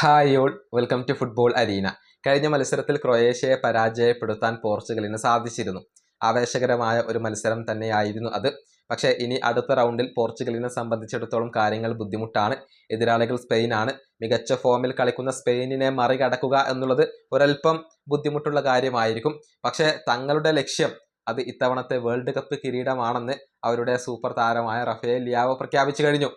Hi all, welcome to football arena. കഴിഞ്ഞ മത്സരത്തിൽ ക്രൊയേഷ്യയെ പരാജയപ്പെടുത്താൻ പോർച്ചുഗലിന് സാധിച്ചിരുന്നു. ആവേശകരമായ ഒരു മത്സരം തന്നെയായിരുന്നു അത്. പക്ഷേ ഇനി അടുത്ത റൗണ്ടിൽ പോർച്ചുഗലിനെ സംബന്ധിച്ചിടത്തോളം കാര്യങ്ങൾ ബുദ്ധിമുട്ടാണ്. എതിരാളികൾ സ്പെയിനാണ്. മികച്ച ഫോമിൽ കളിക്കുന്ന സ്പെയിനിനെ മറികടക്കുക എന്നുള്ളത് ഒരൽപ്പം ബുദ്ധിമുട്ടുള്ള കാര്യമായിരിക്കും. പക്ഷേ തങ്ങളുടെ ലക്ഷ്യം അത് ഇത്തവണത്തെ വേൾഡ് കപ്പ് കിരീടമാണെന്ന് അവരുടെ സൂപ്പർ താരമായ റഫേൽ ലിയാവോ പ്രഖ്യാപിച്ചു കഴിഞ്ഞു.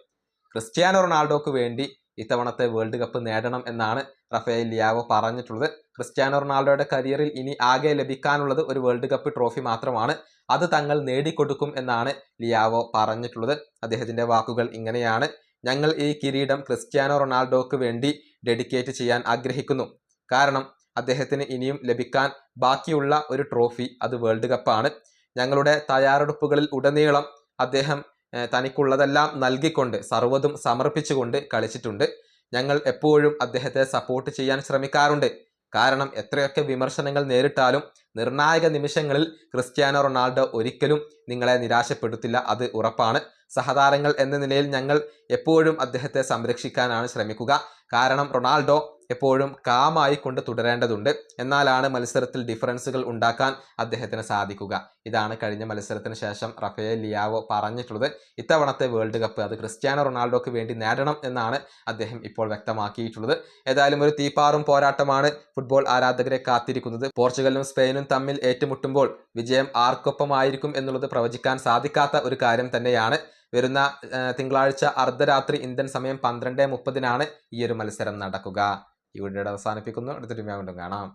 ക്രിസ്ത്യാനോ റൊണാൾഡോക്ക് വേണ്ടി ഇത്തവണത്തെ വേൾഡ് കപ്പ് നേടണം എന്നാണ് റഫേൽ ലിയാവോ പറഞ്ഞിട്ടുള്ളത്. ക്രിസ്ത്യാനോ റൊണാൾഡോയുടെ കരിയറിൽ ഇനി ആകെ ലഭിക്കാനുള്ളത് ഒരു വേൾഡ് കപ്പ് ട്രോഫി മാത്രമാണ്. അത് തങ്ങൾ നേടിക്കൊടുക്കും എന്നാണ് ലിയാവോ പറഞ്ഞിട്ടുള്ളത്. അദ്ദേഹത്തിന്റെ വാക്കുകൾ ഇങ്ങനെയാണ്: ഞങ്ങൾ ഈ കിരീടം ക്രിസ്ത്യാനോ റൊണാൾഡോക്ക് വേണ്ടി ഡെഡിക്കേറ്റ് ചെയ്യാൻ ആഗ്രഹിക്കുന്നു. കാരണം അദ്ദേഹത്തിന് ഇനിയും ലഭിക്കാൻ ബാക്കിയുള്ള ഒരു ട്രോഫി അത് വേൾഡ് കപ്പാണ്. ഞങ്ങളുടെ തയ്യാറെടുപ്പുകളിൽ ഉടനീളം അദ്ദേഹം തനിക്കുള്ളതെല്ലാം നൽകിക്കൊണ്ട് സർവ്വതും സമർപ്പിച്ചുകൊണ്ട് കളിച്ചിട്ടുണ്ട്. ഞങ്ങൾ എപ്പോഴും അദ്ദേഹത്തെ സപ്പോർട്ട് ചെയ്യാൻ ശ്രമിക്കാറുണ്ട്. കാരണം എത്രയൊക്കെ വിമർശനങ്ങൾ നേരിട്ടാലും നിർണായക നിമിഷങ്ങളിൽ ക്രിസ്ത്യാനോ റൊണാൾഡോ ഒരിക്കലും നിങ്ങളെ നിരാശപ്പെടുത്തില്ല, അത് ഉറപ്പാണ്. സഹതാരങ്ങൾ എന്ന നിലയിൽ ഞങ്ങൾ എപ്പോഴും അദ്ദേഹത്തെ സംരക്ഷിക്കാനാണ് ശ്രമിക്കുക. കാരണം റൊണാൾഡോ എപ്പോഴും കാമായി കൊണ്ട് തുടരേണ്ടതുണ്ട്. എന്നാലാണ് മത്സരത്തിൽ ഡിഫറൻസുകൾ ഉണ്ടാക്കാൻ അദ്ദേഹത്തിന് സാധിക്കുക. ഇതാണ് കഴിഞ്ഞ മത്സരത്തിന് ശേഷം റഫേൽ ലിയാവോ പറഞ്ഞിട്ടുള്ളത്. ഇത്തവണത്തെ വേൾഡ് കപ്പ് അത് ക്രിസ്ത്യാനോ റൊണാൾഡോക്ക് വേണ്ടി നേടണം എന്നാണ് അദ്ദേഹം ഇപ്പോൾ വ്യക്തമാക്കിയിട്ടുള്ളത്. ഏതായാലും ഒരു തീപ്പാറും പോരാട്ടമാണ് ഫുട്ബോൾ ആരാധകരെ കാത്തിരിക്കുന്നത്. പോർച്ചുഗലും സ്പെയിനും തമ്മിൽ ഏറ്റുമുട്ടുമ്പോൾ വിജയം ആർക്കൊപ്പമായിരിക്കും എന്നുള്ളത് പ്രവചിക്കാൻ സാധിക്കാത്ത ഒരു കാര്യം തന്നെയാണ്. വരുന്ന തിങ്കളാഴ്ച അർദ്ധരാത്രി ഇന്ത്യൻ സമയം 12:30 ഈ ഒരു മത്സരം നടക്കുക. ഈ വീഡിയോയുടെ അവസാനിപ്പിക്കുന്നു. അടുത്തൊരു വീണ്ടും കാണാം.